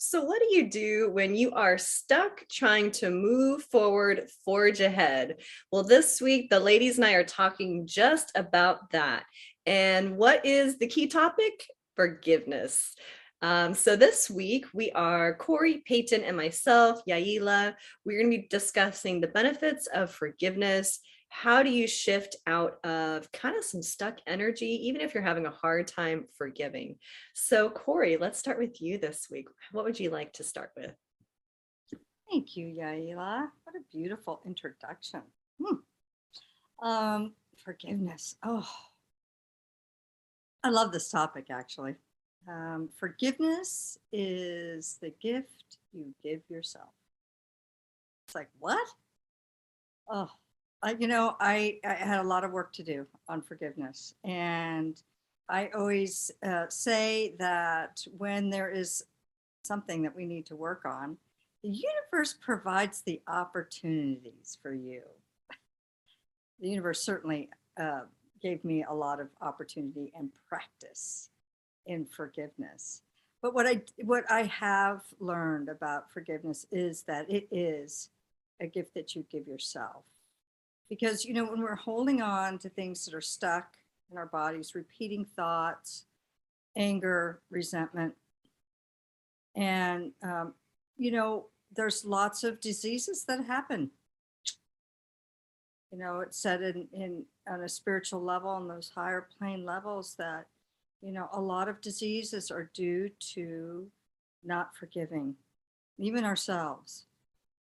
So, what do you do when you are stuck trying to move forward, forge ahead? Well, this week, the ladies and I are talking just about that. And what is the key topic? Forgiveness. So, this week, we are Corey, Peyton, and myself, Yaila. We're going to be discussing the benefits of forgiveness. How do you shift out of kind of some stuck energy, even if you're having a hard time forgiving? So, Corey, let's start with you this week. What would you like to start with? Thank you, Yaila. What a beautiful introduction. Forgiveness. Oh, I love this topic actually. Forgiveness is the gift you give yourself. It's like, what? Oh, I had a lot of work to do on forgiveness. And I always say that when there is something that we need to work on, the universe provides the opportunities for you. The universe certainly uh, gave me a lot of opportunity and practice in forgiveness. But what I have learned about forgiveness is that it is a gift that you give yourself. Because when we're holding on to things that are stuck in our bodies, repeating thoughts, anger, resentment, and there's lots of diseases that happen. It's said in on a spiritual level, on those higher plane levels, that a lot of diseases are due to not forgiving even ourselves.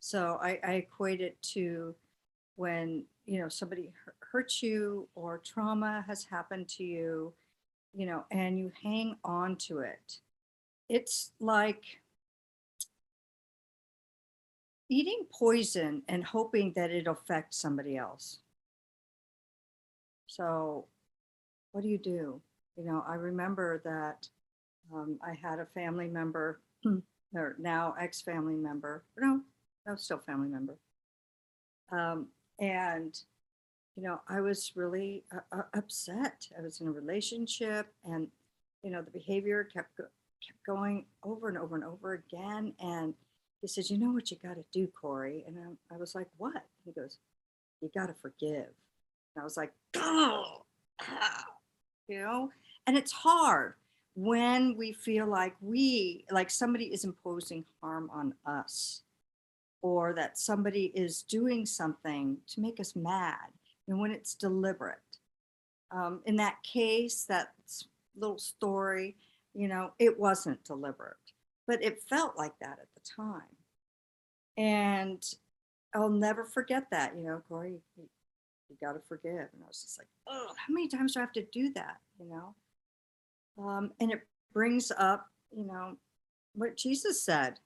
So I equate it to when somebody hurts you or trauma has happened to you, and you hang on to it. It's like eating poison and hoping that it affects somebody else. So what do you do? I remember that I had a family member, or now ex-family member, no, still family member. And I was really upset. I was in a relationship, and the behavior kept going over and over and over again. And he says, "You know what you got to do, Corey?" And I was like, "What?" He goes, "You got to forgive." And I was like, "Oh, ah," you know. And it's hard when we feel like somebody is imposing harm on us, or that somebody is doing something to make us mad, and when it's deliberate. In that case, that little story, it wasn't deliberate, but it felt like that at the time. And I'll never forget that, Corey, you got to forgive. And I was just like, oh, how many times do I have to do that? And it brings up, what Jesus said,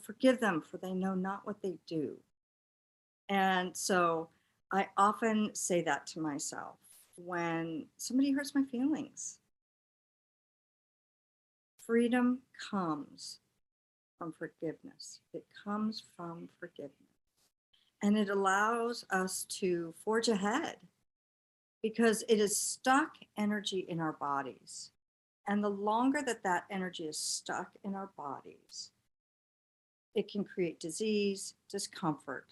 forgive them for they know not what they do. And so I often say that to myself when somebody hurts my feelings. Freedom comes from forgiveness. It comes from forgiveness. And it allows us to forge ahead because it is stuck energy in our bodies. And the longer that energy is stuck in our bodies, it can create disease, discomfort,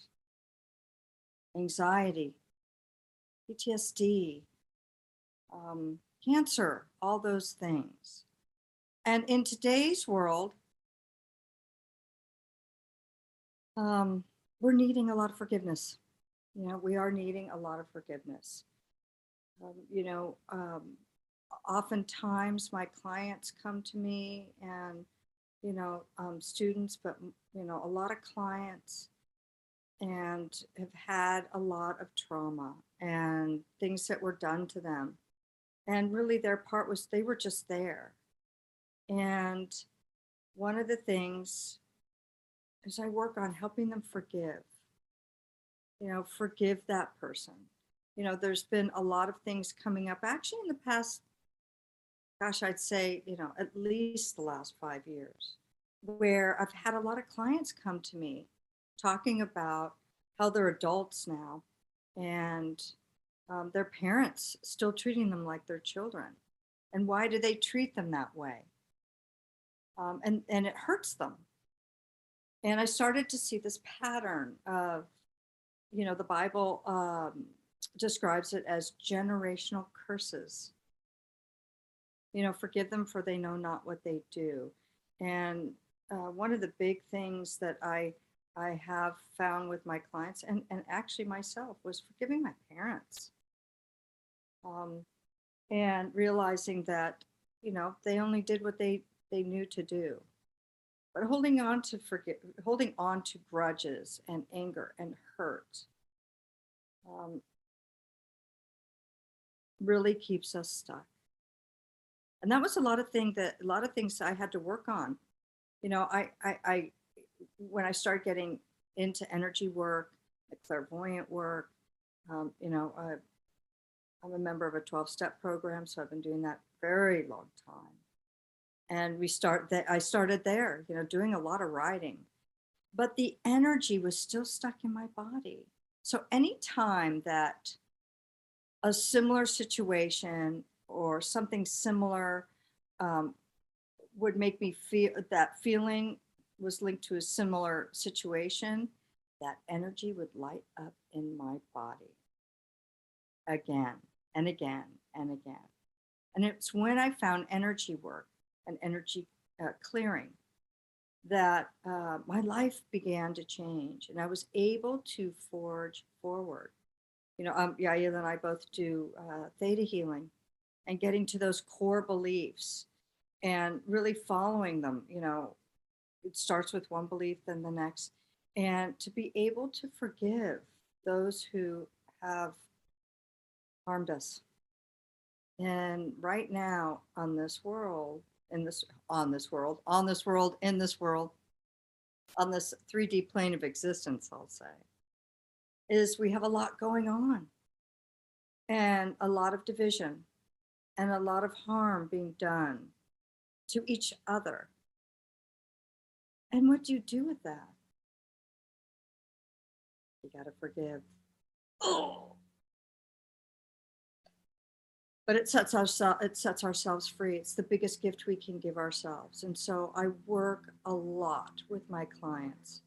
anxiety, PTSD, cancer, all those things. And in today's world, we're needing a lot of forgiveness. We are needing a lot of forgiveness. Um, you know, um, Oftentimes my clients come to me, and students, but a lot of clients, and have had a lot of trauma and things that were done to them. And really, their part was they were just there. And one of the things is I work on helping them forgive that person. There's been a lot of things coming up actually in the past, gosh, I'd say, at least the last 5 years, where I've had a lot of clients come to me talking about how they're adults now, and their parents still treating them like their children. And why do they treat them that way? and it hurts them. And I started to see this pattern of, the Bible describes it as generational curses. Forgive them for they know not what they do. And one of the big things that I have found with my clients and actually myself was forgiving my parents, um, and realizing that, they only did what they knew to do. But holding on to grudges and anger and hurt um, really keeps us stuck. And that was a lot of things I had to work on. I when I started getting into energy work, clairvoyant work, I'm a member of a 12-step program, so I've been doing that very long time. And I started there, doing a lot of writing, but the energy was still stuck in my body. So anytime that a similar situation or something similar um, would make me feel that feeling was linked to a similar situation, that energy would light up in my body again and again and again. And it's when I found energy work and energy clearing that my life began to change and I was able to forge forward. Yaila and I both do theta healing and getting to those core beliefs and really following them. It starts with one belief, then the next, and to be able to forgive those who have harmed us. And right now on this world, in this on this world, on this world, in this world, on this 3D plane of existence, I'll say, is we have a lot going on and a lot of division and a lot of harm being done to each other. And what do you do with that? You got to forgive. Oh. But it sets ourselves free. It's the biggest gift we can give ourselves. And so I work a lot with my clients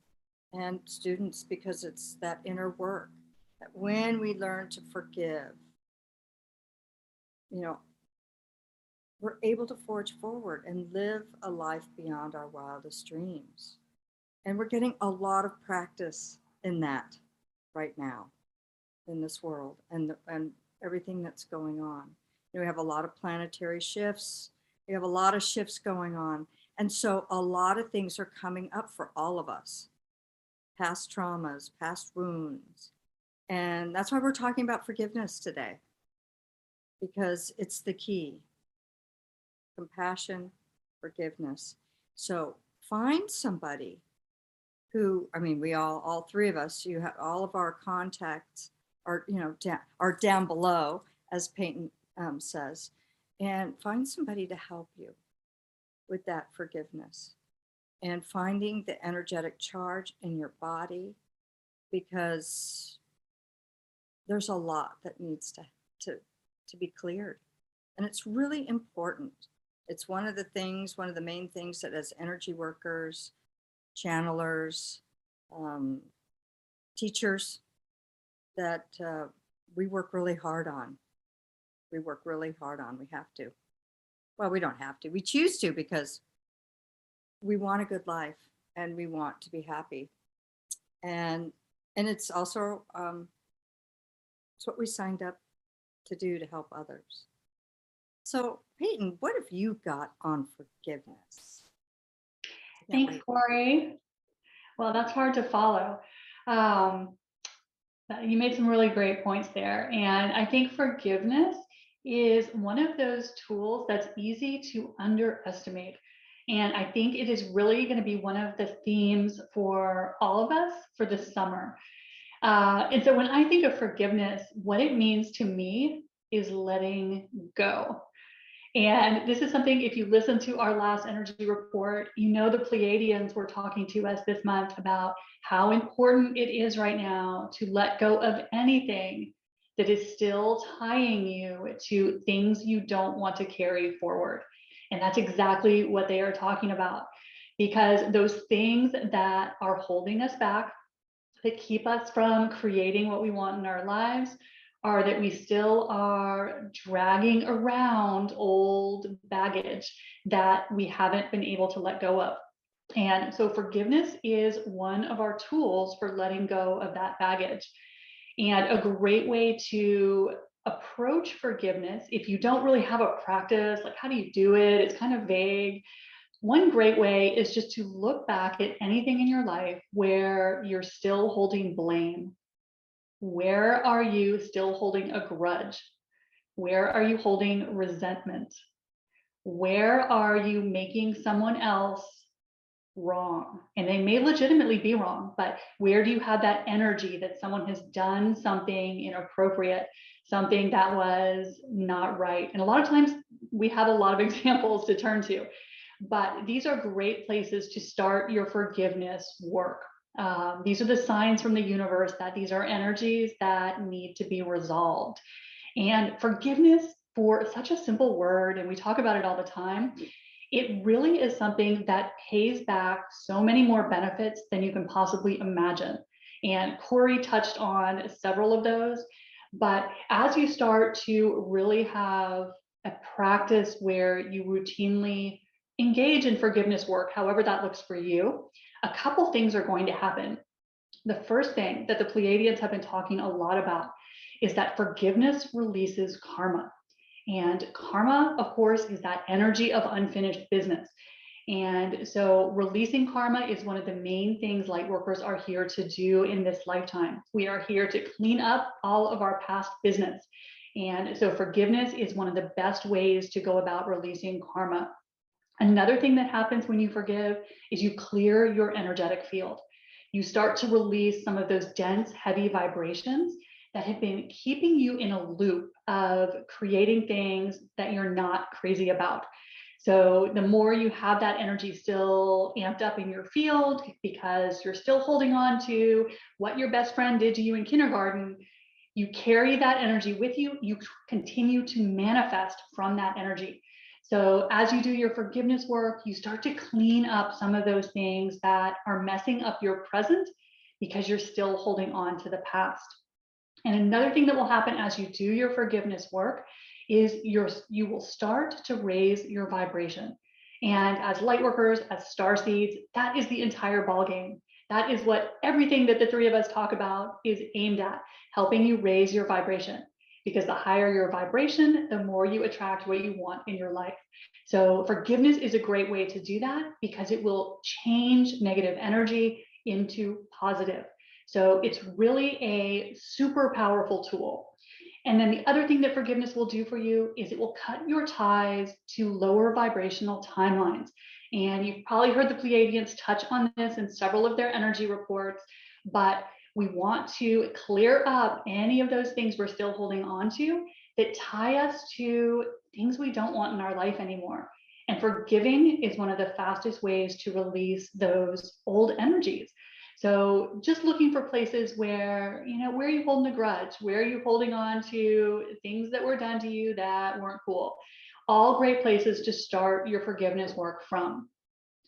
and students because it's that inner work that when we learn to forgive, we're able to forge forward and live a life beyond our wildest dreams. And we're getting a lot of practice in that right now in this world and everything that's going on. We have a lot of planetary shifts. We have a lot of shifts going on. And so a lot of things are coming up for all of us. Past traumas, past wounds. And that's why we're talking about forgiveness today, because it's the key. Compassion, forgiveness. So find somebody who, we all three of us, you have all of our contacts are, are down below, as Peyton says, and find somebody to help you with that forgiveness and finding the energetic charge in your body, because there's a lot that needs to be cleared. And it's really important. It's one of the main things that as energy workers, channelers, teachers, that we work really hard on. We have to. Well, we don't have to. We choose to because we want a good life and we want to be happy. And it's also it's what we signed up to do to help others. So, Peyton, what have you got on forgiveness? Thanks, Corey. Well, that's hard to follow. You made some really great points there. And I think forgiveness is one of those tools that's easy to underestimate. And I think it is really going to be one of the themes for all of us for this summer. And so when I think of forgiveness, what it means to me is letting go. And this is something, if you listen to our last energy report, the Pleiadians were talking to us this month about how important it is right now to let go of anything that is still tying you to things you don't want to carry forward. And that's exactly what they are talking about, because those things that are holding us back, that keep us from creating what we want in our lives, are that we still are dragging around old baggage that we haven't been able to let go of. And so forgiveness is one of our tools for letting go of that baggage. And a great way to approach forgiveness, if you don't really have a practice, like how do you do it? It's kind of vague. One great way is just to look back at anything in your life where you're still holding blame. Where are you still holding a grudge? Where are you holding resentment? Where are you making someone else wrong? And they may legitimately be wrong, but where do you have that energy that someone has done something inappropriate, something that was not right? And a lot of times we have a lot of examples to turn to, but these are great places to start your forgiveness work. These are the signs from the universe that these are energies that need to be resolved. And forgiveness, for such a simple word, and we talk about it all the time, it really is something that pays back so many more benefits than you can possibly imagine. And Corey touched on several of those, but as you start to really have a practice where you routinely engage in forgiveness work, however that looks for you, a couple things are going to happen. The first thing that the Pleiadians have been talking a lot about is that forgiveness releases karma. And karma, of course, is that energy of unfinished business. And so releasing karma is one of the main things light workers are here to do in this lifetime. We are here to clean up all of our past business. And so forgiveness is one of the best ways to go about releasing karma. Another thing that happens when you forgive is you clear your energetic field. You start to release some of those dense, heavy vibrations that have been keeping you in a loop of creating things that you're not crazy about. So the more you have that energy still amped up in your field because you're still holding on to what your best friend did to you in kindergarten, you carry that energy with you. You continue to manifest from that energy. So as you do your forgiveness work, you start to clean up some of those things that are messing up your present because you're still holding on to the past. And another thing that will happen as you do your forgiveness work is you will start to raise your vibration. And as light workers, as star seeds, that is the entire ballgame. That is what everything that the three of us talk about is aimed at, helping you raise your vibration. Because the higher your vibration, the more you attract what you want in your life. So forgiveness is a great way to do that because it will change negative energy into positive. So it's really a super powerful tool. And then the other thing that forgiveness will do for you is it will cut your ties to lower vibrational timelines. And you've probably heard the Pleiadians touch on this in several of their energy reports, but we want to clear up any of those things we're still holding on to that tie us to things we don't want in our life anymore. And forgiving is one of the fastest ways to release those old energies. So just looking for places where, where are you holding a grudge? Where are you holding on to things that were done to you that weren't cool? All great places to start your forgiveness work from.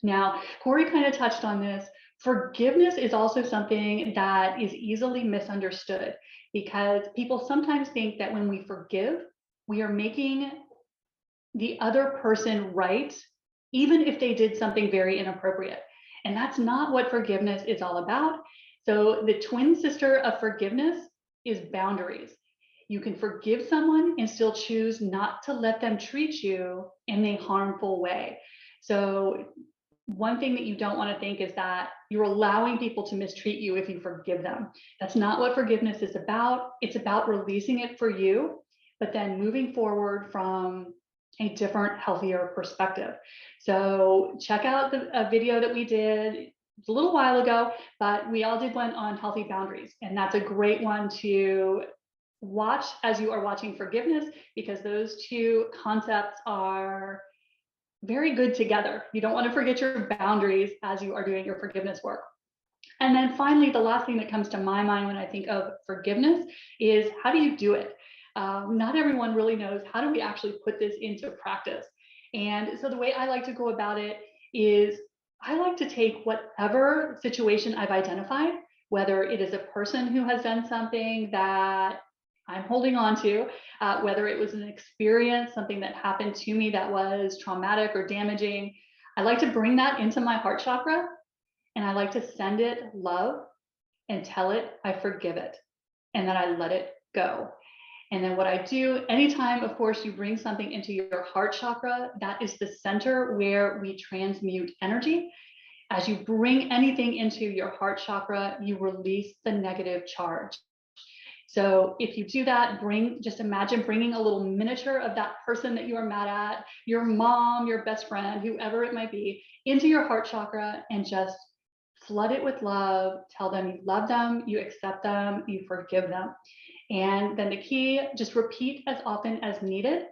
Now, Corey kind of touched on this. Forgiveness is also something that is easily misunderstood because people sometimes think that when we forgive, we are making the other person right, even if they did something very inappropriate. And that's not what forgiveness is all about. So the twin sister of forgiveness is boundaries. You can forgive someone and still choose not to let them treat you in a harmful way. So one thing that you don't want to think is that you're allowing people to mistreat you if you forgive them. That's not what forgiveness is about. It's about releasing it for you, but then moving forward from a different, healthier perspective. So check out a video that we did a little while ago, but we all did one on healthy boundaries. And that's a great one to watch as you are watching forgiveness, because those two concepts are very good together. You don't want to forget your boundaries as you are doing your forgiveness work. And then finally, the last thing that comes to my mind when I think of forgiveness is how do you do it? Not everyone really knows how do we actually put this into practice. And so the way I like to go about it is I like to take whatever situation I've identified, whether it is a person who has done something that I'm holding on to, whether it was an experience, something that happened to me that was traumatic or damaging. I like to bring that into my heart chakra, and I like to send it love and tell it I forgive it, and then I let it go. And then what I do anytime, of course, you bring something into your heart chakra, that is the center where we transmute energy. As you bring anything into your heart chakra, you release the negative charge. So if you do that, just imagine bringing a little miniature of that person that you are mad at, your mom, your best friend, whoever it might be, into your heart chakra, and just flood it with love. Tell them you love them, you accept them, you forgive them. And then the key, just repeat as often as needed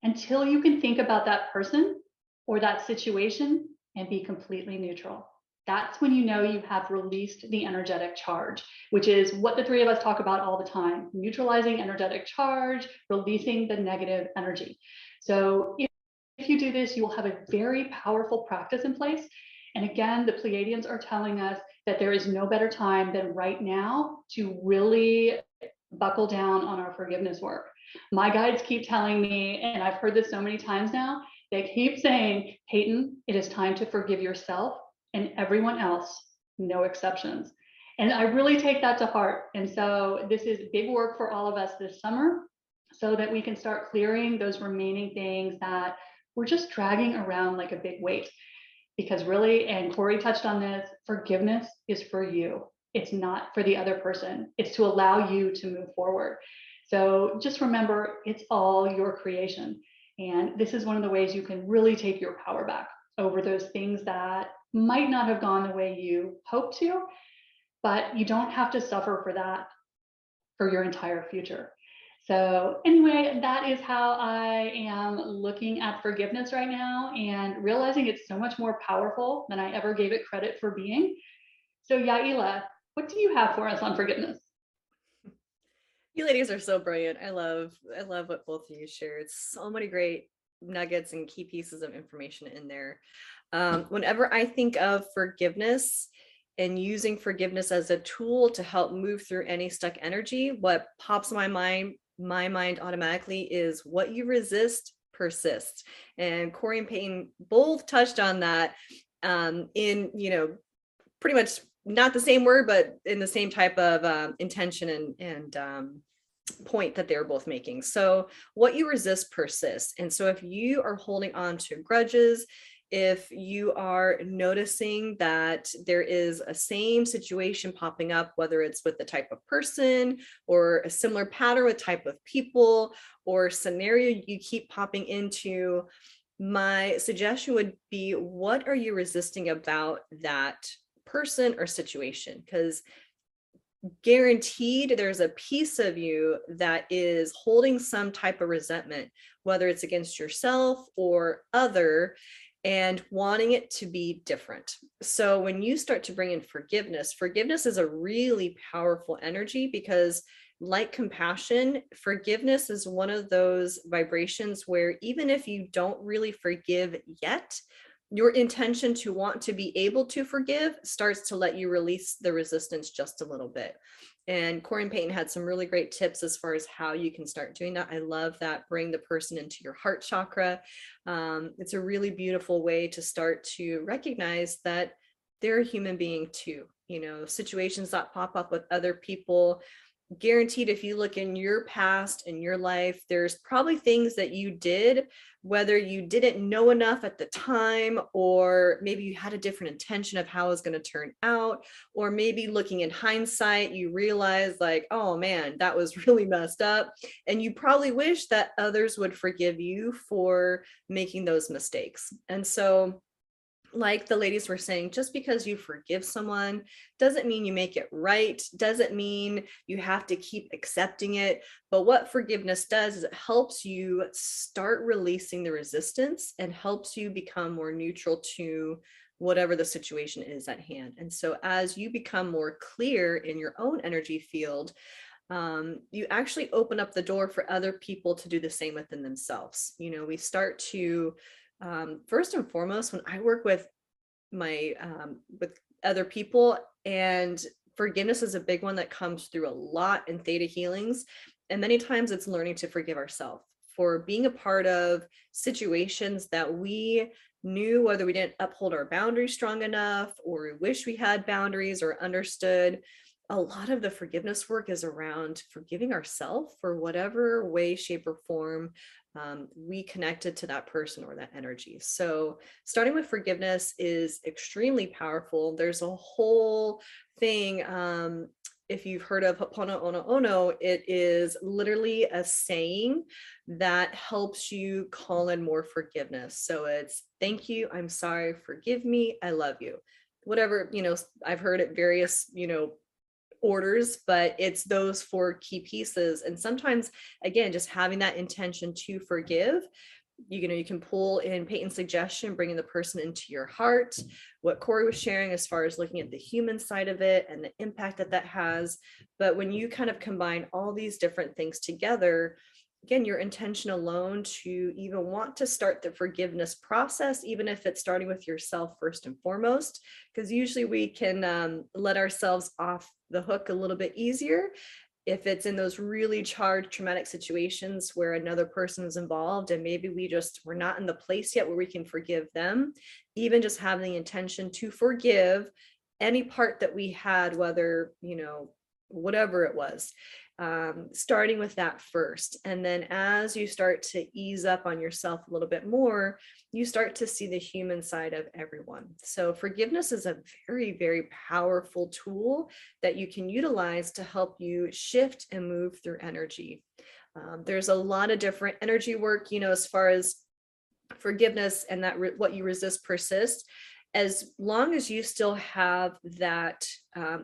until you can think about that person or that situation and be completely neutral. That's when you know you have released the energetic charge, which is what the three of us talk about all the time: neutralizing energetic charge, releasing the negative energy. So if you do this, you will have a very powerful practice in place. And again, the Pleiadians are telling us that there is no better time than right now to really buckle down on our forgiveness work. My guides keep telling me, and I've heard this so many times now, they keep saying, Peyton, it is time to forgive yourself and everyone else, no exceptions. And I really take that to heart. And so this is big work for all of us this summer so that we can start clearing those remaining things that we're just dragging around like a big weight. Because really, and Corey touched on this, forgiveness is for you. It's not for the other person. It's to allow you to move forward. So just remember, it's all your creation. And this is one of the ways you can really take your power back over those things that might not have gone the way you hoped to, but you don't have to suffer for that for your entire future. So anyway, that is how I am looking at forgiveness right now and realizing it's so much more powerful than I ever gave it credit for being. So Yaila, what do you have for us on forgiveness? You ladies are so brilliant. I love what both of you shared. So many great nuggets and key pieces of information in there. Whenever I think of forgiveness and using forgiveness as a tool to help move through any stuck energy, what pops in my mind automatically is what you resist persists. And Corey and Peyton both touched on that in, pretty much not the same word, but in the same type of intention and point that they were both making. So what you resist persists. And so if you are holding on to grudges, if you are noticing that there is a same situation popping up, whether it's with the type of person or a similar pattern with type of people or scenario you keep popping into, my suggestion would be, what are you resisting about that person or situation? Because guaranteed there's a piece of you that is holding some type of resentment, whether it's against yourself or other, and wanting it to be different. So when you start to bring in forgiveness, forgiveness is a really powerful energy, because like compassion, forgiveness is one of those vibrations where even if you don't really forgive yet, your intention to want to be able to forgive starts to let you release the resistance just a little bit. And Corey and Peyton had some really great tips as far as how you can start doing that. I love that. Bring the person into your heart chakra. It's a really beautiful way to start to recognize that they're a human being too. Situations that pop up with other people, guaranteed if you look in your past and your life, there's probably things that you did, whether you didn't know enough at the time, or maybe you had a different intention of how it was going to turn out, or maybe looking in hindsight, you realize like, oh man, that was really messed up. And you probably wish that others would forgive you for making those mistakes. And so, like the ladies were saying, just because you forgive someone doesn't mean you make it right, doesn't mean you have to keep accepting it. But what forgiveness does is it helps you start releasing the resistance and helps you become more neutral to whatever the situation is at hand. And so as you become more clear in your own energy field, you actually open up the door for other people to do the same within themselves. We start to First and foremost, when I work with with other people, and forgiveness is a big one that comes through a lot in theta healings, and many times it's learning to forgive ourselves for being a part of situations that we knew whether we didn't uphold our boundaries strong enough, or we wish we had boundaries or understood. A lot of the forgiveness work is around forgiving ourselves for whatever way, shape, or form we connected to that person or that energy. So starting with forgiveness is extremely powerful. There's a whole thing. If you've heard of Ho'oponopono Ono, it is literally a saying that helps you call in more forgiveness. So it's thank you, I'm sorry, forgive me, I love you. Whatever, I've heard it various, orders, but it's those four key pieces. And sometimes, again, just having that intention to forgive, you can pull in Peyton's suggestion, bringing the person into your heart, what Corey was sharing as far as looking at the human side of it and the impact that has. But when you kind of combine all these different things together, again, your intention alone to even want to start the forgiveness process, even if it's starting with yourself first and foremost, because usually we can let ourselves off the hook a little bit easier if it's in those really charged traumatic situations where another person is involved and maybe we're not in the place yet where we can forgive them. Even just having the intention to forgive any part that we had, whether whatever it was, starting with that first. And then as you start to ease up on yourself a little bit more, you start to see the human side of everyone. So forgiveness is a very, very powerful tool that you can utilize to help you shift and move through energy. There's a lot of different energy work, as far as forgiveness, and that what you resist persists. As long as you still have that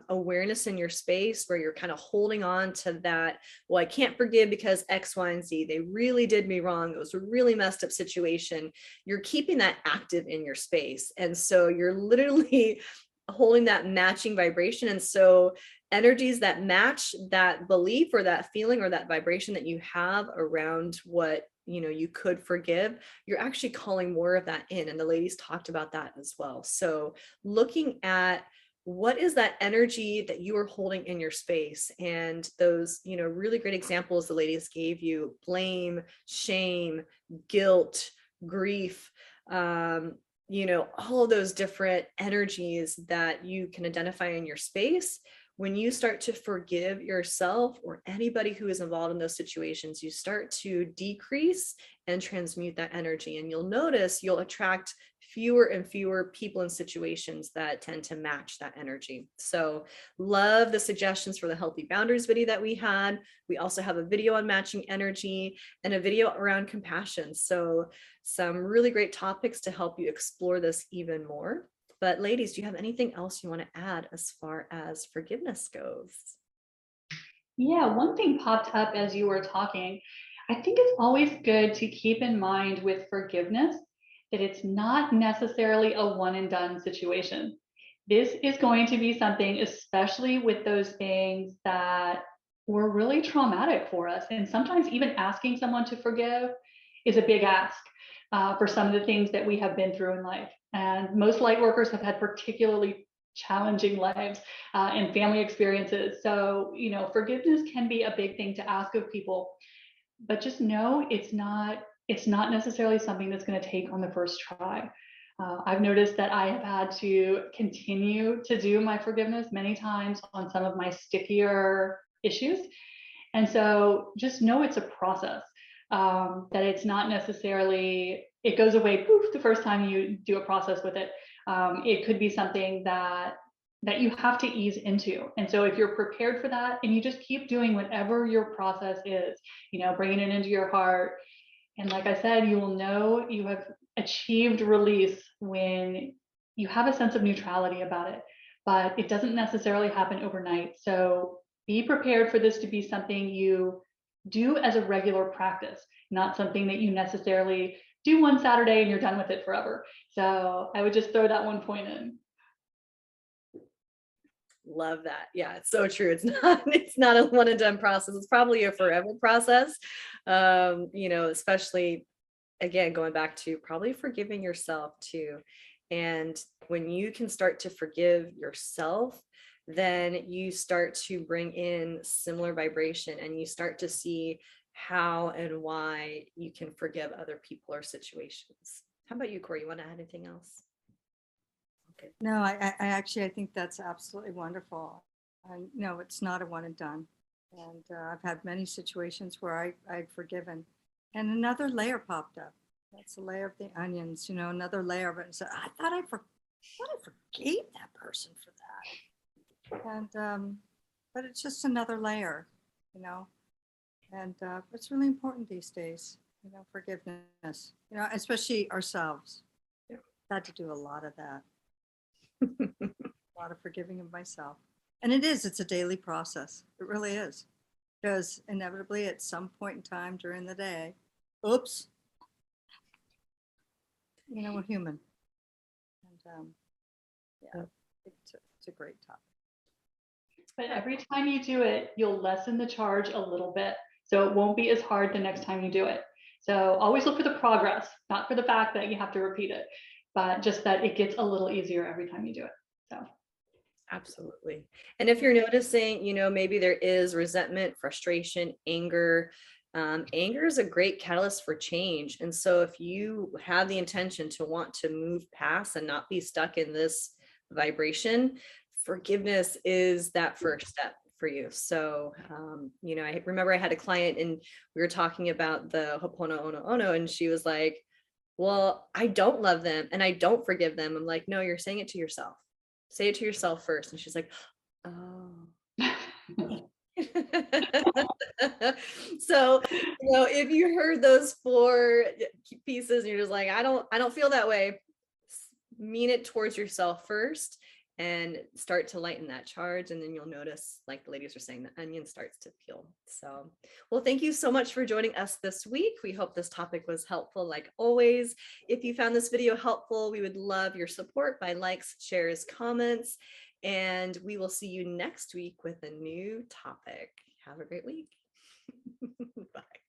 awareness in your space where you're kind of holding on to that, well, I can't forgive because X, Y, and Z, they really did me wrong, it was a really messed up situation, you're keeping that active in your space. And so you're literally holding that matching vibration. And so energies that match that belief or that feeling or that vibration that you have around what you could forgive, you're actually calling more of that in. And the ladies talked about that as well. So looking at what is that energy that you are holding in your space, and those really great examples the ladies gave you: blame, shame, guilt, grief, all of those different energies that you can identify in your space. When you start to forgive yourself or anybody who is involved in those situations, you start to decrease and transmute that energy. And you'll notice you'll attract fewer and fewer people and situations that tend to match that energy. So love the suggestions for the healthy boundaries video that we had. We also have a video on matching energy and a video around compassion. So some really great topics to help you explore this even more. But ladies, do you have anything else you want to add as far as forgiveness goes? Yeah, one thing popped up as you were talking. I think it's always good to keep in mind with forgiveness that it's not necessarily a one and done situation. This is going to be something, especially with those things that were really traumatic for us. And sometimes even asking someone to forgive is a big ask for some of the things that we have been through in life. And most light workers have had particularly challenging lives and family experiences. So, forgiveness can be a big thing to ask of people, but just know it's not necessarily something that's going to take on the first try. I've noticed that I have had to continue to do my forgiveness many times on some of my stickier issues. And so just know it's a process, that it's not necessarily, it goes away poof the first time you do a process with it. It could be something that you have to ease into. And so if you're prepared for that and you just keep doing whatever your process is, bringing it into your heart. And like I said, you will know you have achieved release when you have a sense of neutrality about it, but it doesn't necessarily happen overnight. So be prepared for this to be something you do as a regular practice, not something that you necessarily do one Saturday and you're done with it forever. So I would just throw that one point in. Love that. Yeah, it's so true. It's not a one and done process. It's probably a forever process. Especially again, going back to probably forgiving yourself too. And when you can start to forgive yourself, then you start to bring in similar vibration and you start to see how and why you can forgive other people or situations. How about you, Corey? You want to add anything else? Okay. No, I actually, I think that's absolutely wonderful. No, it's not a one and done. And I've had many situations where I'd forgiven and another layer popped up. That's a layer of the onions, you know, another layer of it. And so I thought I forgave that person for that. And, but it's just another layer, you know, and it's really important these days, you know, forgiveness, you know, especially ourselves. Yeah. I've had to do a lot of that, a lot of forgiving of myself. And it's a daily process. It really is. Because inevitably at some point in time during the day, oops, you know, we're human. And yeah, it's a great topic. But every time you do it, you'll lessen the charge a little bit. So it won't be as hard the next time you do it. So always look for the progress, not for the fact that you have to repeat it, but just that it gets a little easier every time you do it. So. Absolutely. And if you're noticing, you know, maybe there is resentment, frustration, anger, anger is a great catalyst for change. And so if you have the intention to want to move past and not be stuck in this vibration, forgiveness is that first step for you. So, you know, I remember I had a client and we were talking about the Ho'oponopono, and she was like, well, I don't love them and I don't forgive them. I'm like, no, you're saying it to yourself. Say it to yourself first. And she's like, oh. So, you know, if you heard those 4 pieces and you're just like, I don't feel that way, mean it towards yourself first and start to lighten that charge. And then you'll notice, like the ladies are saying, the onion starts to peel. So, well, thank you so much for joining us this week. We hope this topic was helpful like always. If you found this video helpful, we would love your support by likes, shares, comments, and we will see you next week with a new topic. Have a great week. Bye.